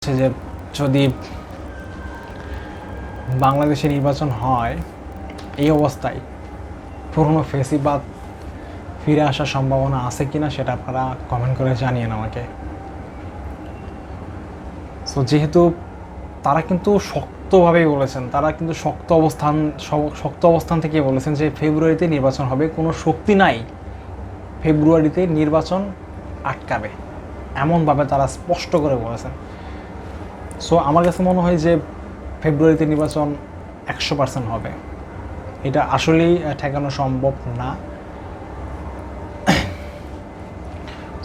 হচ্ছে যে যদি বাংলাদেশে নির্বাচন হয় এই অবস্থায় পুরনো ফেসিবাদ ফিরে আসার সম্ভাবনা আছে কিনা সেটা আপনারা কমেন্ট করে জানিয়েন আমাকে। সো যেহেতু তারা কিন্তু শক্তভাবেই বলেছেন, তারা কিন্তু শক্ত অবস্থান থেকে বলেছেন যে ফেব্রুয়ারিতে নির্বাচন হবে, কোনো শক্তি নাই ফেব্রুয়ারিতে নির্বাচন আটকাবে, এমনভাবে তারা স্পষ্ট করে বলেছেন। সো আমার কাছে মনে হয় যে ফেব্রুয়ারিতে নির্বাচন 100% হবে, এটা আসলেই ঠেকানো সম্ভব না।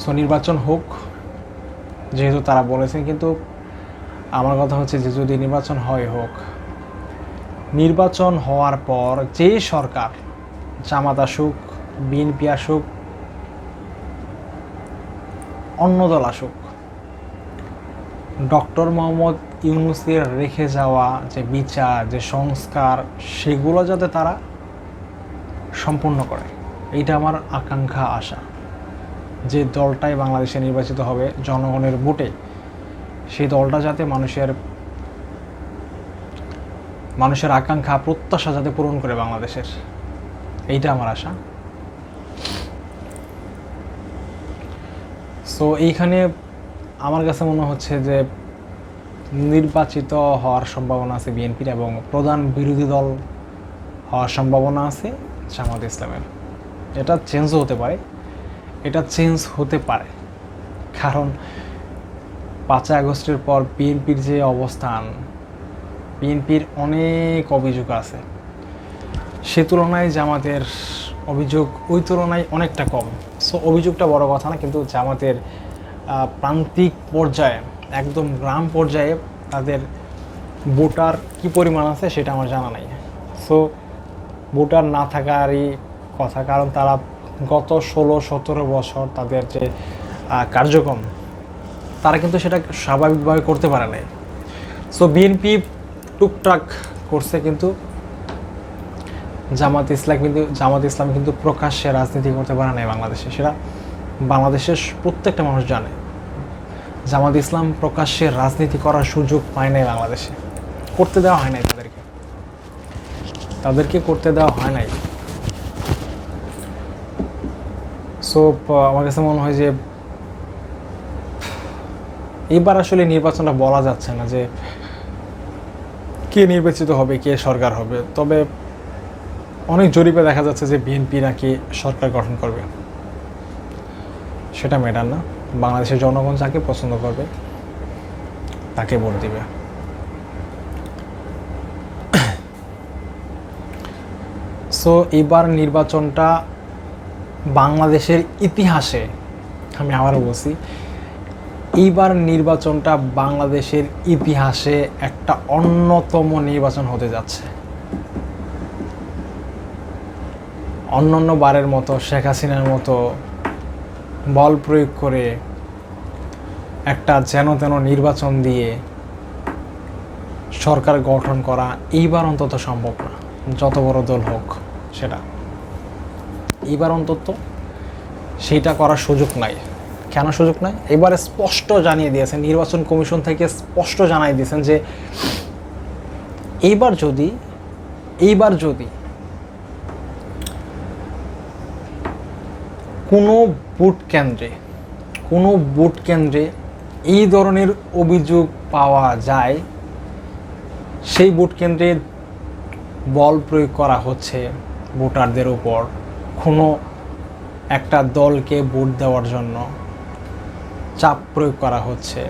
সো নির্বাচন হোক যেহেতু তারা বলেছেন, কিন্তু আমার কথা হচ্ছে যে যদি নির্বাচন হোক, নির্বাচন হওয়ার পর যে সরকার, জামাত আসুক, বিএনপি আসুক, অন্য দল আসুক, ডক্টর মোহাম্মদ ইউনূসের রেখে যাওয়া যে বিচার, যে সংস্কার, সেগুলো যাতে তারা সম্পূর্ণ করে, এইটা আমার আকাঙ্ক্ষা, আশা। যে দলটাই বাংলাদেশে নির্বাচিত হবে জনগণের ভোটে, সেই দলটা যাতে মানুষের আকাঙ্ক্ষা, প্রত্যাশা যাতে পূরণ করে বাংলাদেশের, এইটা আমার আশা। সো এইখানে আমার কাছে মনে হচ্ছে যে নির্বাচিত হওয়ার সম্ভাবনা আছে বিএনপির, এবং প্রধান বিরোধী দল হওয়ার সম্ভাবনা আছে জামাত ইসলামের। এটা চেঞ্জ হতে পারে, কারণ 5 আগস্টের পর বিএনপির যে অবস্থান, বিএনপির অনেক অভিযোগ আছে, সে তুলনায় জামাতের অভিযোগ ওই তুলনায় অনেকটা কম। সো অভিযোগটা বড় কথা না, কিন্তু জামাতের প্রান্তিক পর্যায়ে, একদম গ্রাম পর্যায়ে তাদের ভোটার কি পরিমাণ আছে সেটা আমার জানা নাই। সো ভোটার না থাকারই কথা, কারণ তারা গত 16-17 বছর তাদের যে কার্যক্রম, তারা কিন্তু সেটা স্বাভাবিকভাবে করতে পারে নাই। সো বিএনপি টুকটাক করছে, কিন্তু জামাত ইসলাম কিন্তু প্রকাশ্যে রাজনীতি করতে পারে নাই বাংলাদেশে। সেটা বাংলাদেশের প্রত্যেকটা মানুষ জানে। জামাত ইসলাম প্রকাশ্যে রাজনীতি করার সুযোগ পায় নাই বাংলাদেশে, করতে দেওয়া হয় নাই তাদেরকে করতে দেওয়া হয় নাই। সো আমার কাছে মনে হয় যে এবার আসলে নির্বাচনটা বলা যাচ্ছে না যে কে নির্বাচিত হবে, কে সরকার হবে। তবে অনেক জরিপে দেখা যাচ্ছে যে বিএনপি নাকি সরকার গঠন করবে। সেটা ম্যাটার না, বাংলাদেশের জনগণ যাকে পছন্দ করবে তাকে ভোট দিবে। সো এবার নির্বাচনটা বাংলাদেশের ইতিহাসে, আমি আবারও বলছি, এইবার নির্বাচনটা বাংলাদেশের ইতিহাসে একটা অন্যতম নির্বাচন হতে যাচ্ছে। অন্যান্য বারের মতো, শেখ হাসিনার মতো বল প্রয়োগ করে একটা যেন তেন নির্বাচন দিয়ে সরকার গঠন করা এইবার অন্তত সম্ভব না, যত বড় দল হোক সেটা। এইবার অন্তত সেইটা করার সুযোগ নাই। কেন সুযোগ নাই? এবারে স্পষ্ট জানিয়ে দিয়েছেন, নির্বাচন কমিশন থেকে স্পষ্ট জানিয়ে দিয়েছেন যে এইবার যদি কোনো ভোট কেন্দ্রে এই ধরনের অভিযোগ পাওয়া যায়, সেই ভোট কেন্দ্রে বল প্রয়োগ করা হচ্ছে ভোটারদের উপর, কোনো একটা দলকে ভোট দেওয়ার জন্য চাপ প্রয়োগ করা হচ্ছে,